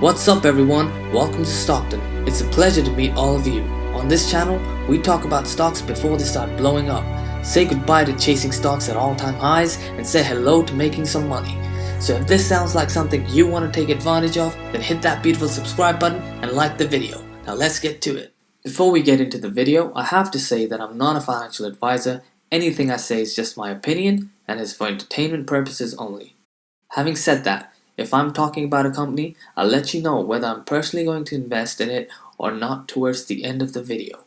What's up everyone, welcome to Stockton. It's a pleasure to meet all of you. On this channel, we talk about stocks before they start blowing up, say goodbye to chasing stocks at all-time highs, and say hello to making some money. So if this sounds like something you want to take advantage of, then hit that beautiful subscribe button and like the video. Now let's get to it. Before we get into the video, I have to say that I'm not a financial advisor. Anything I say is just my opinion and is for entertainment purposes only. Having said that, if I'm talking about a company, I'll let you know whether I'm personally going to invest in it or not towards the end of the video.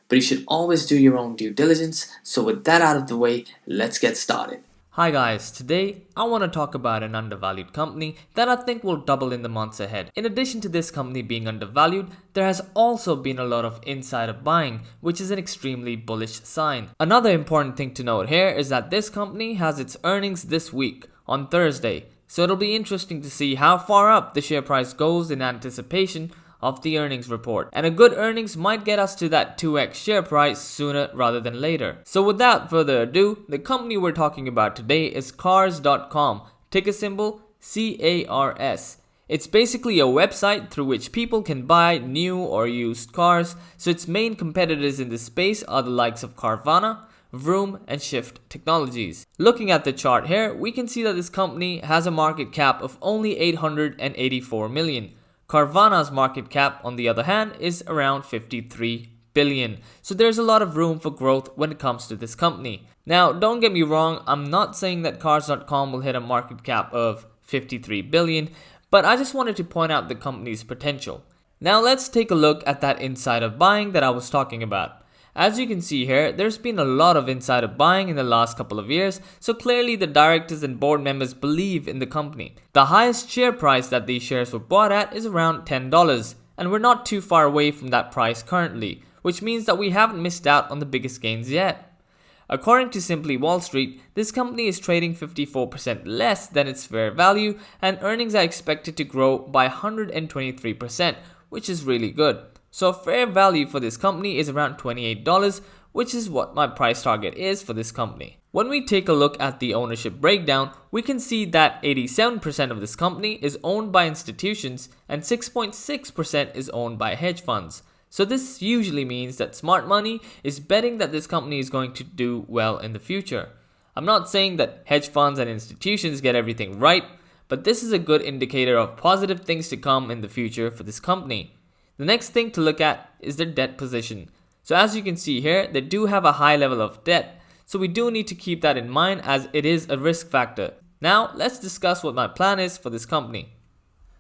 But you should always do your own due diligence, so with that out of the way, let's get started. Hi guys, today I want to talk about an undervalued company that I think will double in the months ahead. In addition to this company being undervalued, there has also been a lot of insider buying, which is an extremely bullish sign. Another important thing to note here is that this company has its earnings this week on Thursday. So it'll be interesting to see how far up the share price goes in anticipation of the earnings report. And a good earnings might get us to that 2x share price sooner rather than later. So without further ado, the company we're talking about today is Cars.com, ticker symbol CARS. It's basically a website through which people can buy new or used cars, so its main competitors in this space are the likes of Carvana, Vroom, and Shift Technologies. Looking at the chart here, we can see that this company has a market cap of only 884 million. Carvana's market cap, on the other hand, is around 53 billion. So there's a lot of room for growth when it comes to this company. Now, don't get me wrong, I'm not saying that Cars.com will hit a market cap of 53 billion, but I just wanted to point out the company's potential. Now let's take a look at that insider buying that I was talking about. As you can see here, there's been a lot of insider buying in the last couple of years, so clearly the directors and board members believe in the company. The highest share price that these shares were bought at is around $10, and we're not too far away from that price currently, which means that we haven't missed out on the biggest gains yet. According to Simply Wall Street, this company is trading 54% less than its fair value, and earnings are expected to grow by 123%, which is really good. So fair value for this company is around $28, which is what my price target is for this company. When we take a look at the ownership breakdown, we can see that 87% of this company is owned by institutions and 6.6% is owned by hedge funds. So this usually means that smart money is betting that this company is going to do well in the future. I'm not saying that hedge funds and institutions get everything right, but this is a good indicator of positive things to come in the future for this company. The next thing to look at is their debt position. So as you can see here, they do have a high level of debt. So we do need to keep that in mind as it is a risk factor. Now let's discuss what my plan is for this company.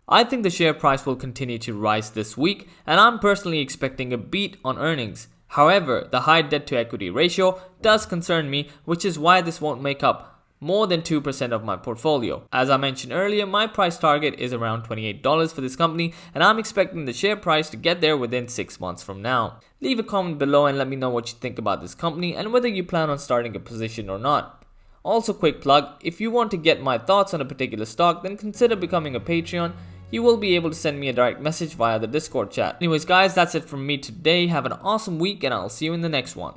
I think the share price will continue to rise this week, and I'm personally expecting a beat on earnings. However, the high debt to equity ratio does concern me, which is why this won't make up more than 2% of my portfolio. As I mentioned earlier, my price target is around $28 for this company, and I'm expecting the share price to get there within 6 months from now. Leave a comment below and let me know what you think about this company and whether you plan on starting a position or not. Also, quick plug, if you want to get my thoughts on a particular stock, then consider becoming a Patreon. You will be able to send me a direct message via the Discord chat. Anyways guys, that's it from me today. Have an awesome week and I'll see you in the next one.